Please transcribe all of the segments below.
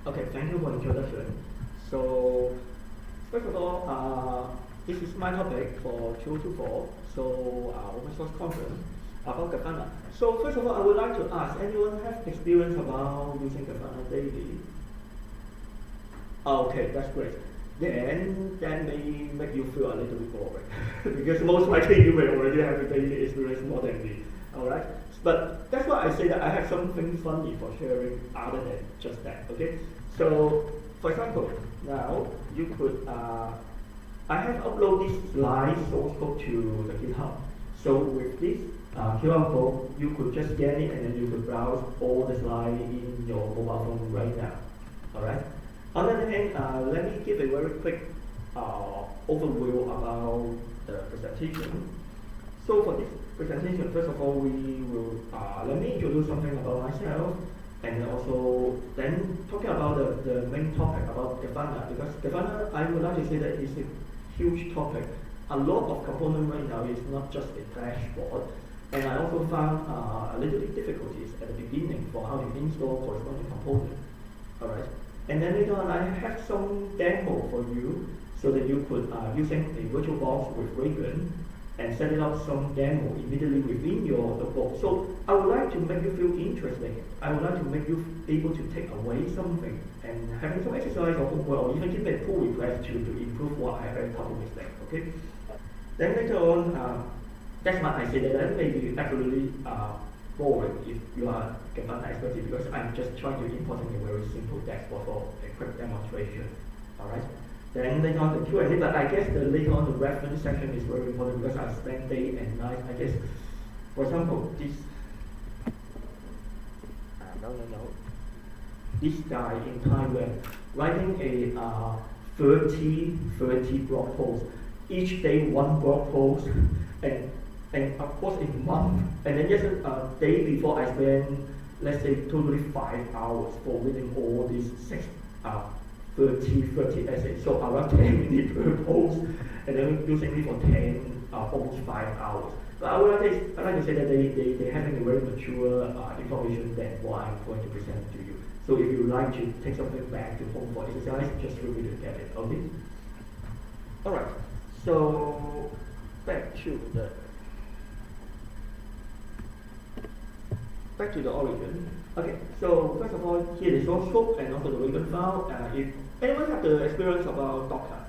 Okay, thank you for introduction. So, first of all, this is my topic for 2024, so open source conference about Grafana. So first of all, I would like to ask, anyone have experience about using Grafana daily? Okay, that's great. Then that may make you feel a little bit bored because most likely you may already have a daily experience more than me. Alright? But that's why I say that I have something funny for sharing other than just that. Okay? So for example, now you could I have uploaded this slide source code to the GitHub. So with this QR code, you could just scan it and then you could browse all the slides in your mobile phone right now. Alright? On the other hand, let me give a very quick overview about the presentation. So for this presentation, first of all, we will let me introduce something about myself, and also then talking about the main topic about Grafana, because Grafana, I would like to say that it's a huge topic. A lot of component right now is not just a dashboard, and I also found a little bit difficulties at the beginning for how to install corresponding component. All right. And then later on, I have some demo for you so that you could, using a virtual box with Raygun, and set it up some demo immediately within your notebook. So I would like to make you feel interesting. I would like to make you able to take away something and having some exercise or homework, or even give a pull request to improve what I have a couple mistake. Okay. Then later on, that's why I say that may be absolutely boring if you are Grafana expert, because I'm just trying to import a very simple dashboard for a quick demonstration. Alright? Then later on the Q&A, but I guess the later on the reference section is very important because I spend day and night. I guess, for example, this this guy in Taiwan writing a 30 blog post, each day one blog post, and of course in month, and then just a day before I spend, let's say, totally 5 hours for reading all these 30 essays. So around 10 minutes per post, and then using it for 10, almost 5 hours. But I would like to say that they're having a very mature information than what I'm going to present to you. So if you like to take something back to home for exercise, just feel free to get it, okay? Alright, so back to the origin. Okay, so first of all, here is source code and also the Raygun file. If anyone have the experience about Docker,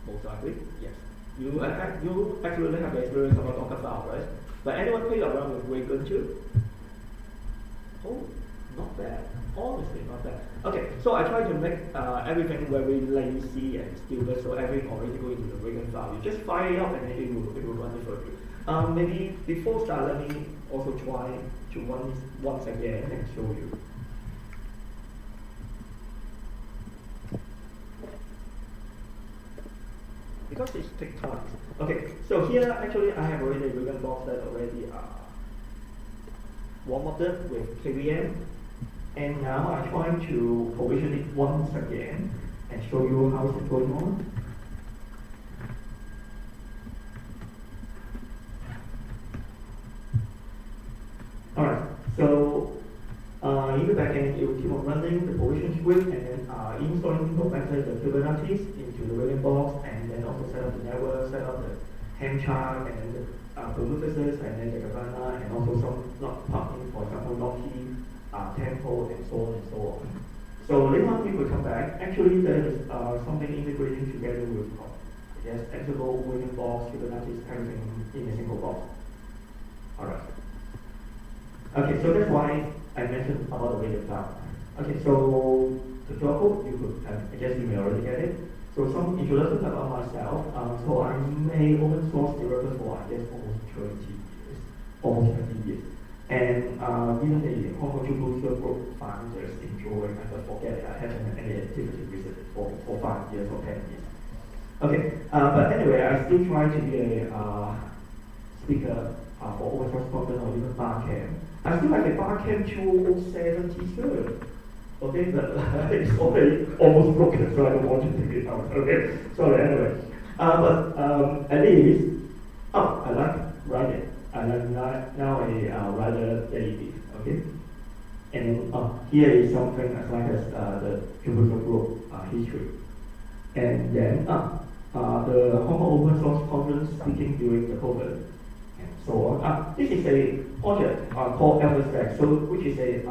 most likely, yes. You actually have the experience about Docker file, right? But anyone play around with Raygun too? Oh, not bad. Honestly, not bad. Okay, so I try to make everything very lazy and stupid, so everything already go into the Raygun file. You just fire it up and then it will run it for you. Maybe before start, let me also try to run this once again and show you. Because it takes time. Okay, so here actually I have already a Raygun box that already warmed up with KVM, and now I'm trying to provision it once again and show you how it's going on. Alright, so in the backend, it will keep on running the provision script and then installing load balancer the Kubernetes into the Raygun box, and then also set up the network, set up the Helm chart, and then the Prometheus, and then the Grafana, and also some plugins, for example, Loki, Tempo, and so on and so on. So later on, we will come back. Actually, there is something integrating together with, Ansible, Raygun box, Kubernetes, everything in a single box. Alright. Okay, so that's why I mentioned about the Raygun file. Okay, so the job you could, I guess you may already get it. So some introduction about myself. So I'm a open source developer for, I guess, almost 20 years. And even the Hong Kong User Group founders enjoy, I forget I haven't had any activity with it for 5 years or 10 years. Okay, but anyway, I still try to be a speaker for open source content or even Barcamp. I still have a Barcamp 2007 t-shirt. Okay, but it's already almost broken, so I don't want to take it out. Okay, sorry, anyway. But at least, I like writing. I like now a writer daily. Okay, And here is something as like as the user group history. And then the Hong Kong Open Source Conference speaking during the COVID, and so on. This is a project called AlviStack, so which is a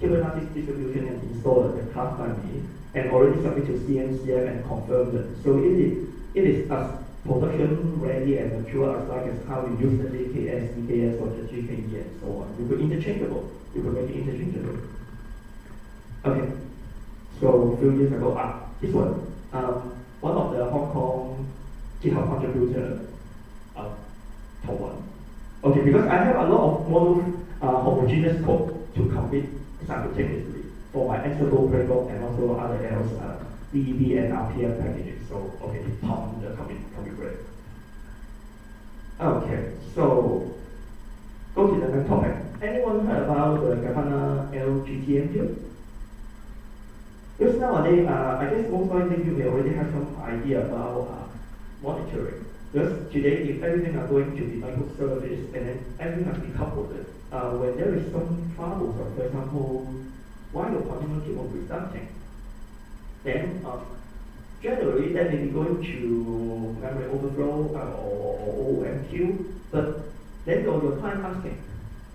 Kubernetes distribution and installer that class by me, and already submitted to CNCF and confirmed it. So it is as production ready and mature as like as how you use the AKS, EKS, or the GKE and so on. You could interchangeable. You could make it interchangeable. Okay. So a few years ago, this one of the Hong Kong GitHub contributor, Taiwan. Okay, because I have a lot of model homogeneous code to commit simultaneously for my Ansible playbook and also other else DEB and RPM packages. So okay, it pumped the commit rate. Okay, so go to the next topic. Anyone heard about the Grafana LGTM here? Because nowadays, I guess most likely you may already have some idea about monitoring. Because today, if everything are going to be microservice and then everything must be coupled, when there is some trouble, so for example, why your container keep on restarting, then generally that may be going to memory overflow or OMQ, but then your client asking,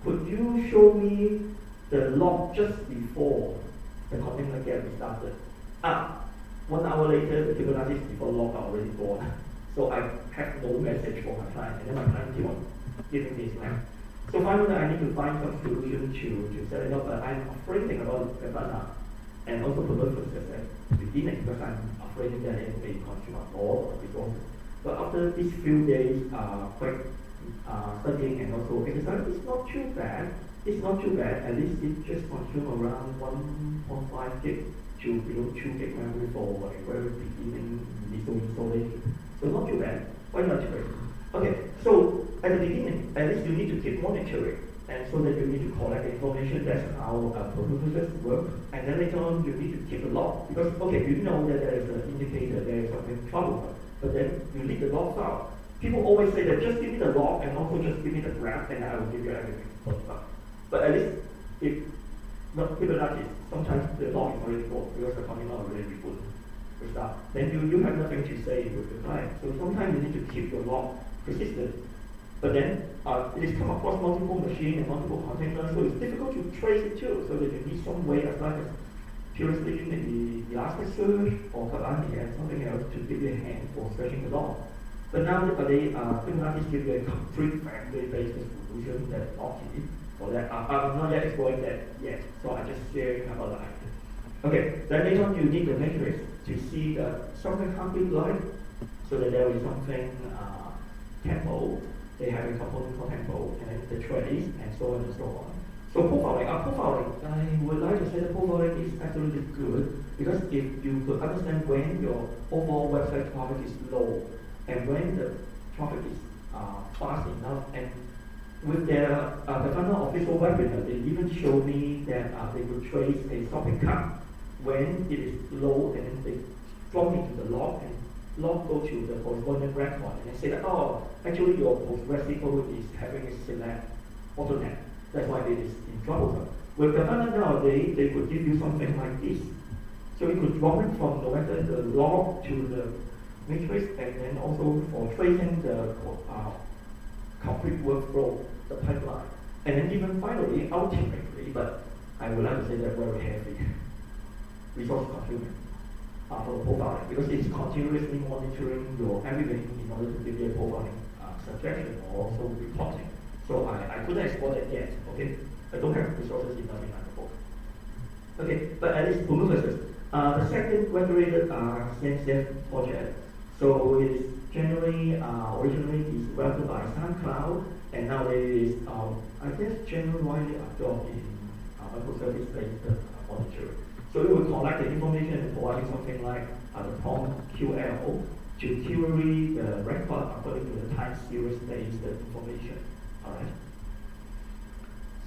could you show me the log just before the container get restarted? 1 hour later, the Kubernetes before log are already gone. So I have no message for my client, and then my client keep on giving this line. So finally, I need to find some solution to set it up, but I'm afraid about Grafana and also Prometheus at the beginning because I'm afraid that it may consume a lot of resources. But after these few days, quick studying and also exercise, it's not too bad. It's not too bad. At least it just consumes around 1.5 gig to below 2 gig memory for a very beginning initial installation. So not too bad. Why not too bad? Okay, so at the beginning, at least you need to keep monitoring, and so that you need to collect information. That's how Prometheus work. And then later on, you need to keep a log because okay, you know that there is an indicator, there is something trouble, but then you need the log file. People always say that just give me the log and also just give me the graph, and I will give you everything. But at least if not Kubernetes, sometimes the log is already gone because the container already reboot. Then you have nothing to say with the client. So sometimes you need to keep your log persistent. But then it is come across multiple machines and multiple containers, so it's difficult to trace it too. So that you need some way as like as curiously maybe Elasticsearch or Kibana and something else to give you a hand for searching the log. But now today, Kubernetes gives you a complete family-based solution that's optimized for that. I'm not yet exploring that yet, so I'm just sharing about that. Okay, then later on you need the matrix to see something happening like, so that there is something tempo, they have a component for tempo, and then the trace, and so on and so on. So profiling, I would like to say that profiling is absolutely good, because if you could understand when your overall website traffic is low, and when the traffic is fast enough, and with their Grafana official webinar, they even showed me that they could trace a shopping cart when it is low, and then they drop into the log, and log go to the corresponding record, and they say that, oh, actually your PostgreSQL is having a select bottleneck. That's why it is in trouble. With Grafana nowadays, they could give you something like this. So you could drop it from no matter the log to the matrix, and then also for tracing the complete workflow, the pipeline. And then even finally, ultimately, but I would like to say that very heavy resource consuming for profiling, because it's continuously monitoring your everything in order to give you a profiling suggestion or also reporting. So I couldn't explore that yet, okay? I don't have resources enough in my book. Okay, but at least Prometheus, the second regulated CNCF project. So it is generally, originally is developed by SoundCloud, and now it is, I guess, generally widely adopted in microservice-based monitoring. So it will collect the information and provide something like the prompt QL to query the record according to the time series-based information. All right.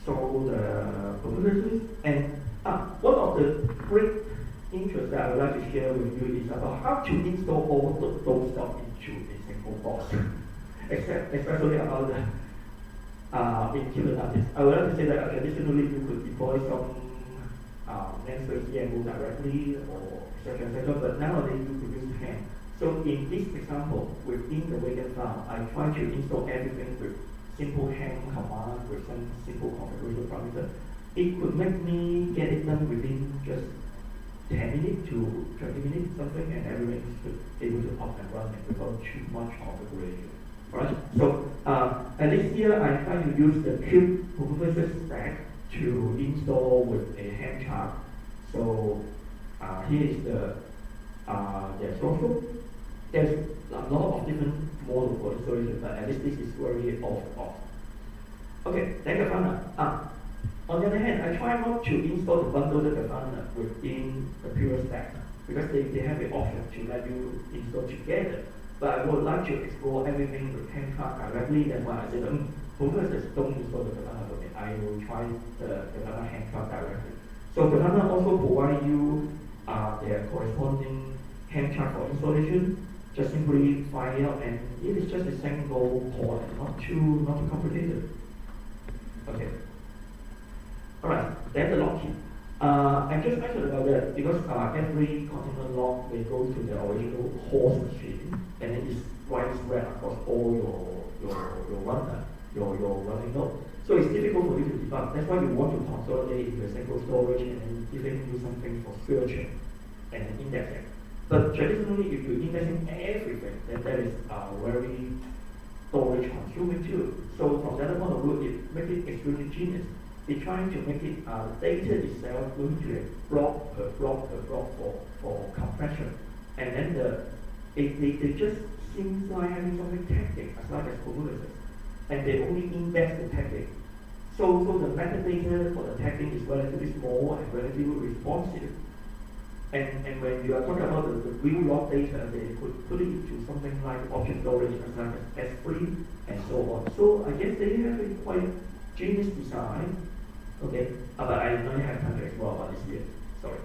So the Prometheus, and one of the great interests that I would like to share with you is about how to install all those stuff into a single box. Especially about in Kubernetes. I would like to say that traditionally you could deploy some namespace YAML directly or etc. But nowadays you could use ham. So in this example, within the Waken file, I try to install everything with simple ham command with some simple configuration parameter. It could make me get it done within just 10 minutes to 20 minutes something, and everything is able to up and run without too much configuration. Right? So at least here I try to use the Cube Prometheus stack to install with a ham chart. So here is the social. There's a lot of different models for installation, but at least this is very off. Okay, then Grafana. On the other hand, I try not to install the bundled Grafana within the pure stack because they have the option to let you install together. But I would like to explore everything with ham chart directly. That's why I said, Prometheus don't install the Grafana for me. I will try the Grafana ham chart directly. So Grafana also provide you their corresponding ham chart for installation. Just simply fire it out, and it is just a single point, not too complicated. Okay. Alright, then the log key. I just mentioned about that because every container log will go to the original host machine, and it is widespread across all your running node. So it's difficult for you to debug. That's why you want to consolidate into a single storage and then giving you something for searching and indexing. But traditionally, if you're indexing everything, then that is very storage consuming too. So from the other point of view, it makes it extremely genius. It's trying to make it data itself going to a block per block for compression. And then they just seems like having something tactic as like as Prometheus. And they only index the tactic. So the metadata for the tagging is relatively small and relatively responsive. And when you are talking about the real log data, they could put it into something like object storage as S3 and so on. So I guess they have a quite genius design. Okay, but I don't have time to explore about this yet. Sorry.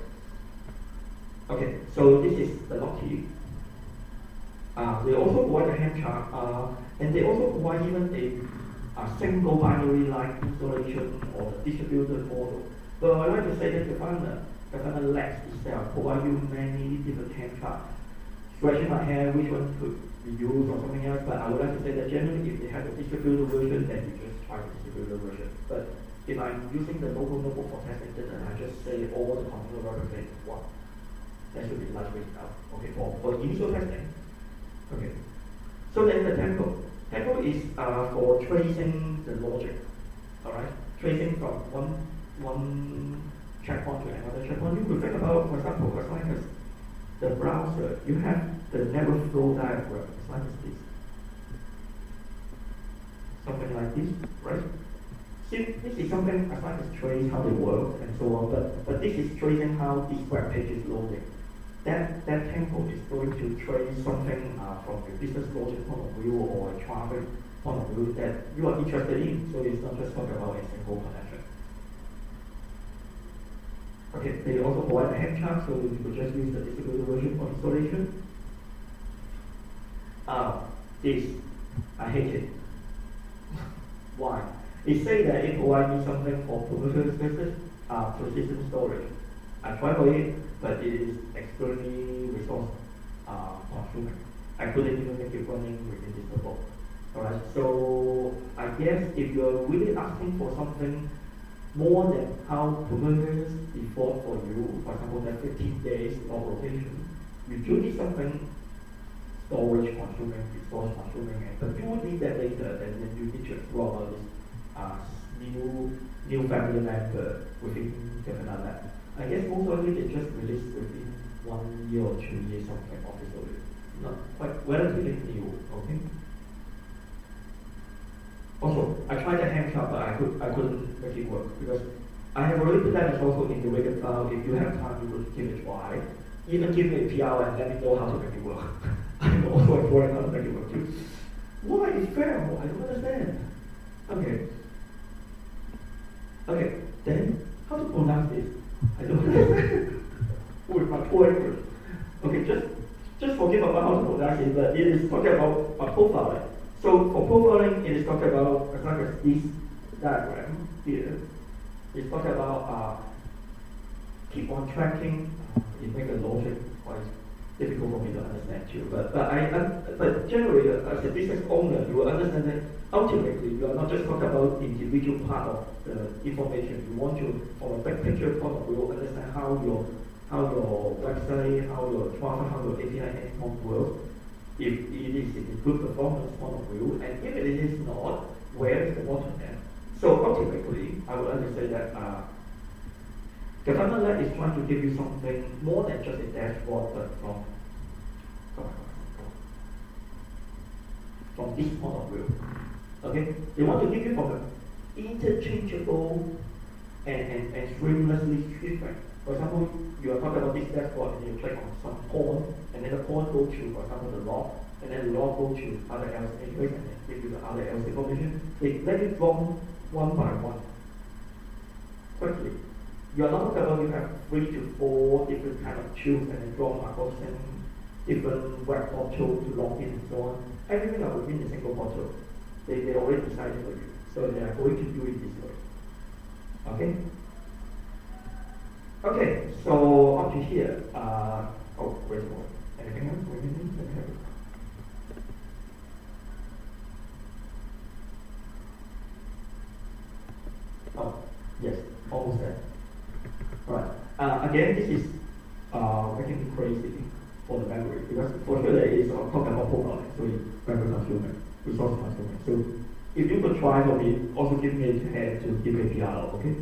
Okay, so this is the log key. They also provide a ham chart, and they also provide even a single binary like installation or distributed model. But I like to say that Grafana Labs itself provide you many different ham charts. Scratching my head, which one could be used or something else, but I would like to say that generally if they have a distributed version, then you just try the distributed version. But if I'm using the local notebook for testing, then I just say all the controller represent one. That should be largely enough. Okay, for initial testing. Okay. So then the tempo. Tempo is for tracing the logic. Alright? Tracing from one checkpoint to another checkpoint. You could think about, for example, as like as the browser, you have the never flow diagram, as like as this. Something like this, right? See, this is something as like as trace how they work and so on, but this is tracing how this web page is loading. That tempo is going to trace something from a business logic point of view or a traffic point of view that you are interested in, so it's not just talking about a single connection. Okay, they also provide a ham chart, so you could just use the distributed version for installation. This, I hate it. Why? It says that it provides me something for Prometheus business, persistent storage. I tried for it, but it is extremely resource consuming. I couldn't even make it running within this notebook. Alright, so I guess if you're really asking for something more than how Prometheus default for you, for example, that 15 days of rotation, you do need something storage consuming, resource consuming, but you would need that data, then you need to explore about this new family member within Grafana Lab. I guess most of it is just released within 1 year or 2 years something officially. Not quite relatively new, okay? Also, I tried the ham chart, but I couldn't make it work because I have already put that as also in the Waken file. If you have time, you could give it a try. Even give me a PR and let me know how to make it work. I'm also exploring how to make it work too. Why is fair? I don't understand. Okay, then how to pronounce this? I don't understand. With my poor English. Okay, just forget about how to pronounce it, but it is talking about a profile. So for profiling, it is talking about, as long as this diagram here, it's talking about keep on tracking. It makes the logic quite difficult for me to understand too. But generally, as a business owner, you will understand that ultimately you are not just talking about individual part of the information. You want to, from a big picture point of view, understand how your website, how your traffic, how your API endpoint works. If it is in a good performance point of view, and if it is not, where is the bottleneck? So ultimately, I would like to say that Grafana Lab is trying to give you something more than just a dashboard, but from this point of view. Okay? They want to give you from an interchangeable and seamlessly treatment. For example, you are talking about this dashboard and you click on some point, and then the point goes to, for example, the log, and then the log goes to other else anyways, and then give you the other else information. They let you draw one by one. Quickly. You are not talking about you have 3 to 4 different kind of tools and then draw across different web portal to log in and so on. Everything are within a single portal. They already decided for you. So they are going to do it this way. Okay? Okay, so up to here, where's more? Anything else? Oh, yes, almost there. Right. Again, this is making me crazy for the memory, because for sure there is talking about programming, so it's memory consuming, resource consuming. So if you could try for me, also give me a hand to give a PR, okay?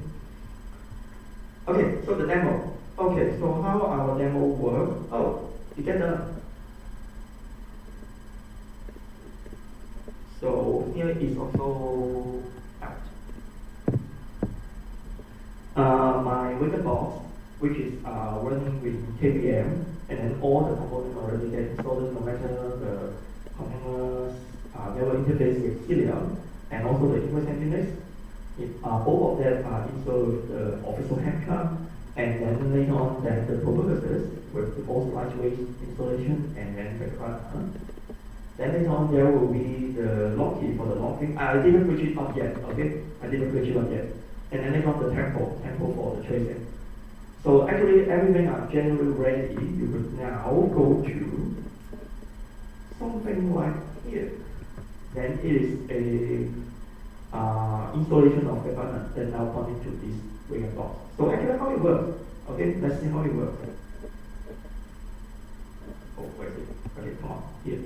Okay, so the demo. Okay, so how our demo works? Oh, you get the. So here is also out. My wicket box, which is running with KVM, and then all the components already get installed, no matter the containers never interface with Cilium, and also the invoice engineers. Both of them are installed with the official handcart, and then later on, then the purposes with the most lightweight installation, and then the Grafana. Then later on, there will be the Loki for the logging. I didn't switch it up yet, okay? I didn't switch it up yet. And then later on, the tempo for the tracing. So actually, everything are generally ready. You could now go to something like here. Then it is a installation of Grafana that now pointing to this wicket box. So actually how it works, okay, let's see how it works. Oh, where is it? Okay, come on, here.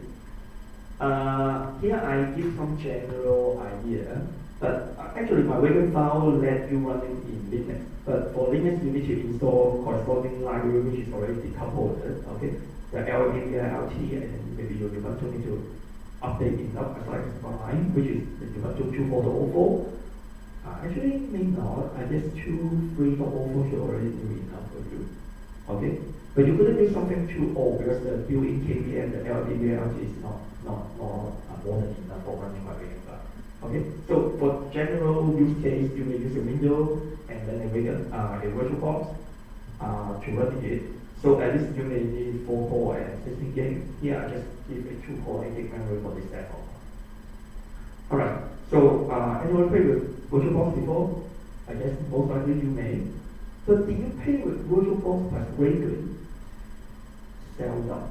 Here I give some general idea, but actually my wicket file let you run it in Linux. But for Linux, you need to install corresponding library which is already decoupled, okay? The LAVILT, and then maybe you want to need to update it up as like fine, which is the Ubuntu 2.4.04. Actually, may not. I guess 2.3.04 should already do enough for you. Okay? But you couldn't do something too old because the built-in KVM, the LAVILT is not more than enough for running my wicket file. Okay? So for general use case, you may use a window and then a virtual box to run it. So at least you may need 4 core and 16 gig. Here I just give a 2 core 8 gig memory for this demo. Alright, so anyone play with VirtualBox before? I guess most likely you may. But did you play with VirtualBox plus Raven? Seldom,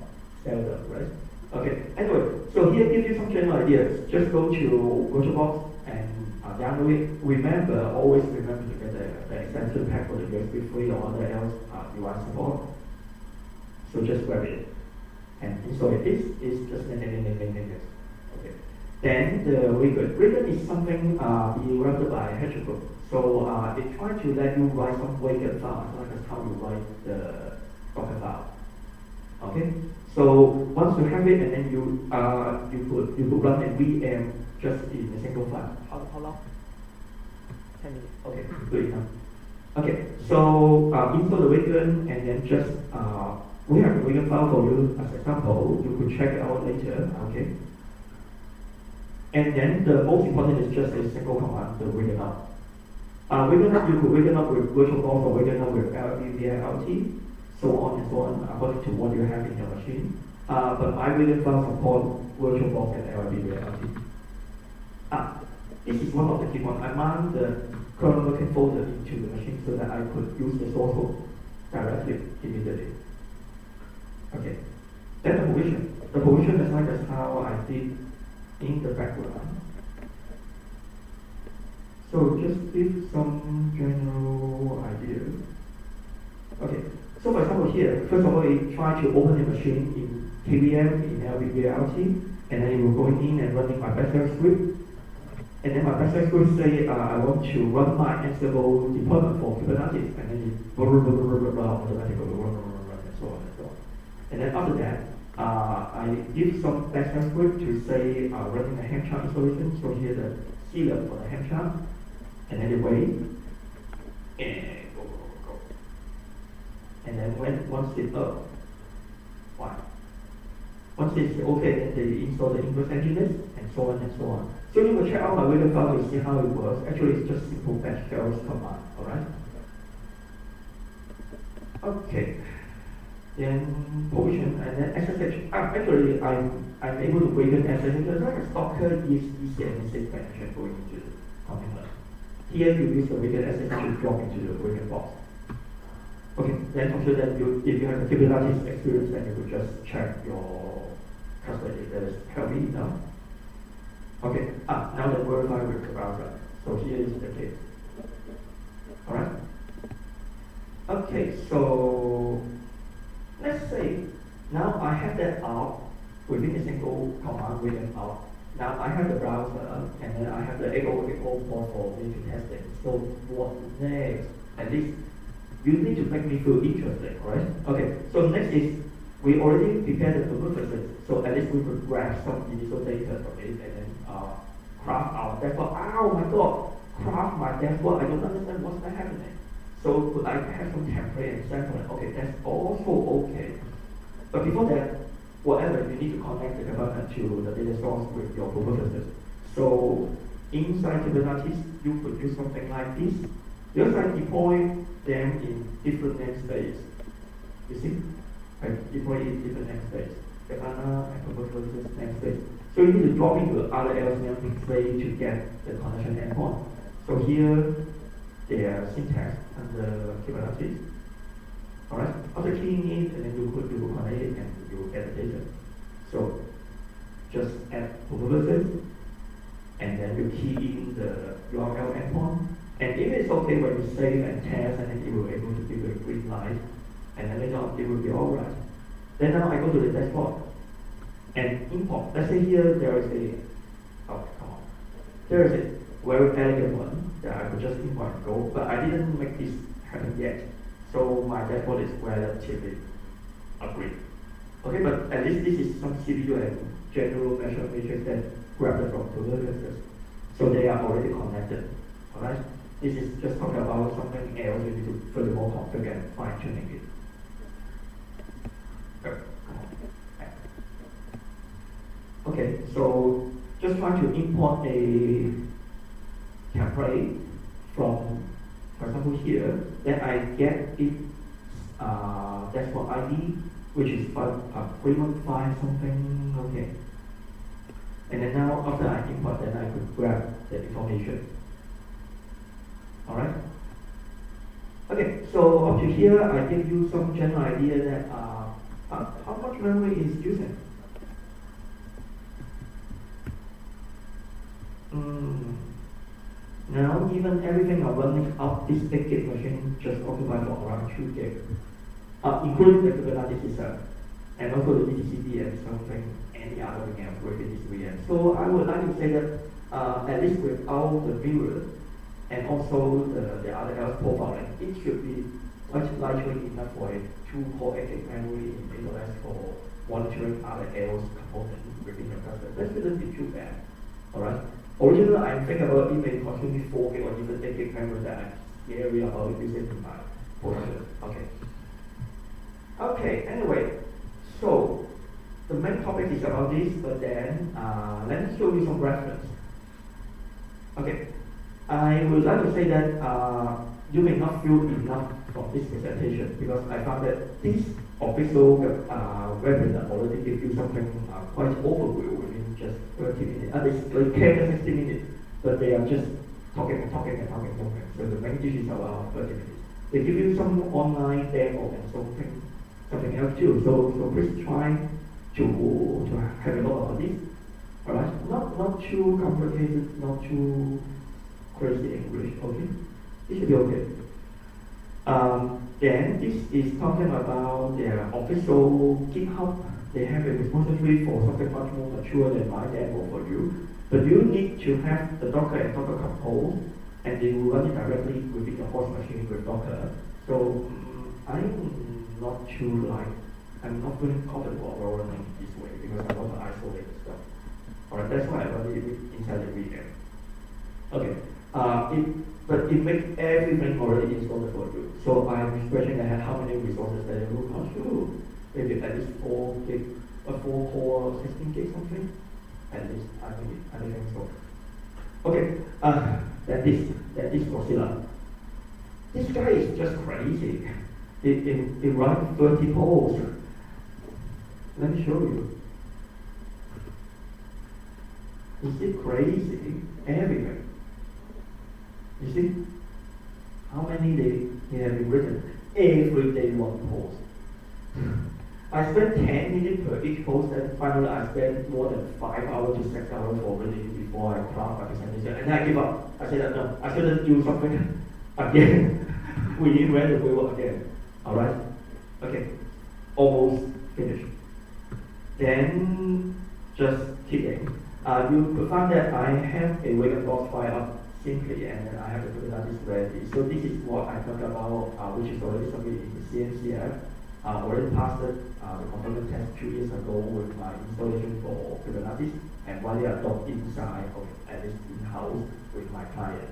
right? Okay, anyway, so here give you some general ideas. Just go to VirtualBox and download it. Remember, always remember to get the extension pack for the USB 3 or other else device support. So just grab it and install it. This is just this. Okay. Then the Ribbon is something developed by HKOSCon. So it tries to let you write some wicket file, like that's how you write the Docker file. Okay. So once you have it, and then you could run a VM just in a single file. How long? 10 minutes. Okay, good enough. Okay. So install the Ribbon, and then just we have a Ribbon file for you as example. You could check it out later. Okay. And then the most important is just a single command, the wicket up. Wicket up, you could wicket up with VirtualBox or wicket up with LAVILT, so on and so on, according to what you have in your machine. But my wicket file support VirtualBox and LAVILT. this is one of the key points. I mount the current working folder into the machine so that I could use the source code directly immediately. Okay. Then the provision. The provision is like as how I did in the background. So just give some general idea. Okay. So for example here, first of all, it try to open the machine in KVM, in LVBLT, and then it will go in and running my bash script. And then my bash script say I want to run my Ansible deployment for Kubernetes, and then it blah blah blah blah blah blah automatically run and so on and so on. And then after that, I give some bash script to say running a Helm chart installation. So here the sealer for the Helm chart, and then it wait and go. And then once it's up, once it's okay, then they install the ingress engineers and so on and so on. So you will check out my video file to see how it works. Actually, it's just simple bash command, alright? Okay. Then provision and then SSH. Actually, I'm able to break an SSH. It's like a Docker EC and safe connection going into the container. Here you use the wicked SSH to drop into the wicked box. Okay, then also that if you have the Kubernetes experience, then you could just check your customer if there is healthy enough. Okay, now then verify with the browser. So here is the case. Alright? Okay, so let's say now I have that out within a single command written out. Now I have the browser and then I have the HKOSCon port for me to test it. So what next? At least you need to make me feel interested, right? Okay, so next is we already prepared the purposes, so at least we could grab some initial data from it and then craft our dashboard. Oh my god, craft my dashboard, I don't understand what's happening. So could I have some template and sample? Okay, that's also okay. But before that, whatever, you need to connect the Kubernetes to the data source with your purposes. So inside Kubernetes, you could do something like this. Just like deploy them in different namespace. You see? I deploy in different namespace. Grafana and purposes namespace. So you need to drop into other else namespace to get the connection endpoint. So here, their syntax under Kubernetes. Alright? After keying in, and then you could do connect it and you get the data. So just add purposes, and then you key in the URL endpoint. And if it's okay when you save and test, and then it will be able to give you a green light, and then later on it will be alright. Then now I go to the dashboard and import. Let's say here there is there is a very elegant one that I could just import and go, but I didn't make this happen yet. So my dashboard is relatively ugly. Okay, but at least this is some CPU and general measure matrix that grabbed from two references. So they are already connected. Alright? This is just talking about something else you need to furthermore configure and fine tuning it. Okay, so just trying to import a template from, for example here, then I get it dashboard ID, which is 315 something, okay. And then now after I import, then I could grab the information. Alright? Okay, so up to here, I give you some general idea that how much memory is using. Now, even everything I'm running up this big gig machine just occupies for around 2 gig, including the Kubernetes itself, and also the DTCP and something, any other thing else within this VM. So I would like to say that at least without the viewer and also the other else profiling, it should be much likely enough for a 2-core 8 memory in AWS for monitoring other else components within your cluster. That shouldn't be too bad. Alright? Originally, I'm thinking about it may consume me 4 gig or even 8 gig memory that I'm scary about using in my production. Okay. Okay, anyway, so the main topic is about this, but then let me show you some reference. Okay, I would like to say that you may not feel enough from this presentation because I found that this official webinar already gives you something quite overview within just 30 minutes, at least like 10 to 60 minutes. but they are just talking. So the language is about 30 minutes. They give you some online demo and something else too. So please try to have a look at this. Alright? Not too complicated, not too crazy English, okay? It should be okay. Then this is talking about their official GitHub. They have a repository for something much more mature than my demo for you. But you need to have the Docker and Docker Compose, and they will run it directly within your host machine with Docker. So I'm not very comfortable running this way because I want to isolate the stuff. Alright, that's why I run it inside the VM. Okay. But it makes everything already installed for you. So I'm scratching ahead how many resources that you look on to. Maybe at least 4 gig, a 4 core, 16 gig something. At least I think so. Okay, that is Mozilla. This guy is just crazy. It runs 30 polls. Let me show you. Is it crazy? Everywhere. You see how many they have been written? Every day one post. I spent 10 minutes per each post, and finally I spent more than 5 hours to 6 hours already before I craft my presentation. And then I give up. I said, no, I shouldn't do something again. We reinvent the wheel again. Alright? Okay. Almost finished. Then, just kidding. You could find that I have a Wagon box file up simply, and then I have the Kubernetes ready. So this is what I talked about, which is already submitted in the CNCF. Already passed the component test 2 years ago with my installation for Kubernetes, and while they adopt inside of at least in-house with my client,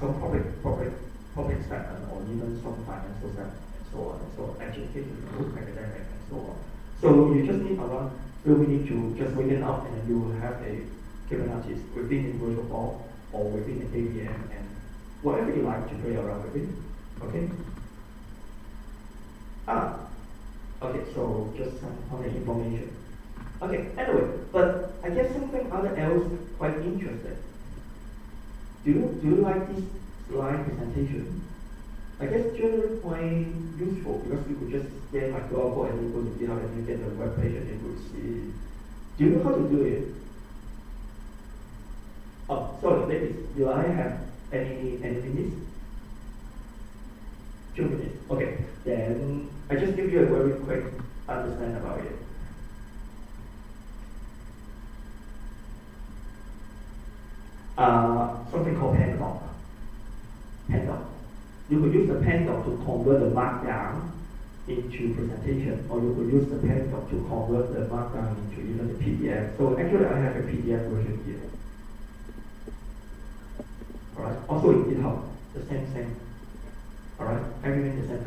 some public segment or even some financial segment and so on, and so education, academic and so on. So you just need around 2 minutes to just wake it up, and then you will have a Kubernetes within the virtual box or within the AVM, and whatever you like to play around with it. Okay? Okay, so just some other information. Okay, anyway, but I guess something other else quite interesting. Do you like this slide presentation? I guess generally quite useful because you could just get my QR code and you go to GitHub and you get the web page and you could see. Do you know how to do it? Oh, sorry, ladies, do I have any minutes? 2 minutes. Okay, then I just give you a very quick understand about it. Something called Pandoc. You could use the Pandoc to convert the markdown into presentation, or you could use the Pandoc to convert the markdown into even the PDF. So actually, I have a PDF version here. Alright, also in GitHub, the same thing. Alright, everything the same.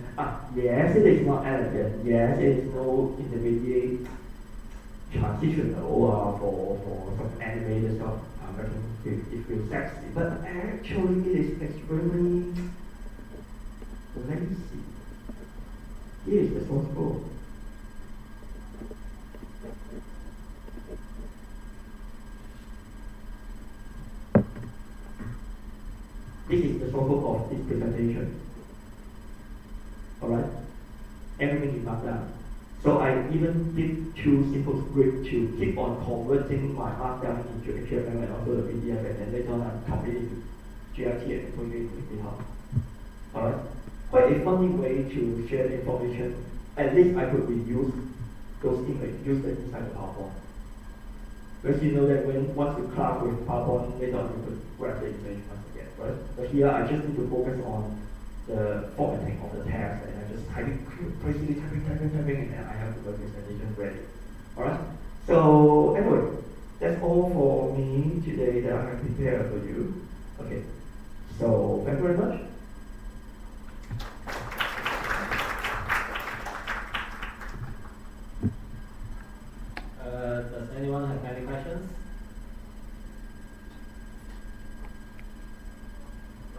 Yes, it is not elegant. Yes, it is no intermediate transitional for some animated stuff. It feels sexy, but actually it is extremely lazy. Here is the source code. This is the source code of this presentation. Alright? Everything is markdown. So I even did 2 simple scripts to keep on converting my markdown into HTML and also the PDF, and then later on I copied it to GRT and put it into GitHub. Alright? Quite a funny way to share the information. At least I could reuse those images, use them inside the PowerPoint. Because you know that once you craft with PowerPoint, later on you could grab the image once again, right? But here I just need to focus on the formatting of the text, and I just crazily typing, and then I have the presentation ready. Alright? So anyway, that's all for me today that I have prepared for you. Okay. So thank you very much. Does anyone have any questions?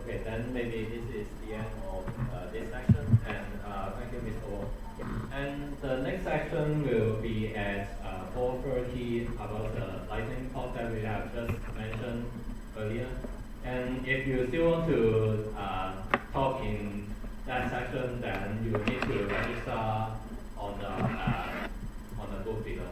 Okay, then maybe this is the end of this section, and thank you, Mr. Wong. And the next section will be at 4:30 about the lightning talk that we have just mentioned earlier. to register on the booth below.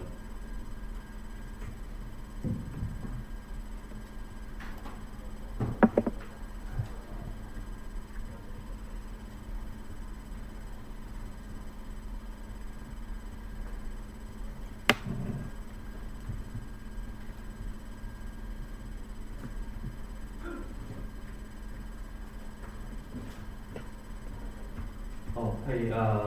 Oh, hey,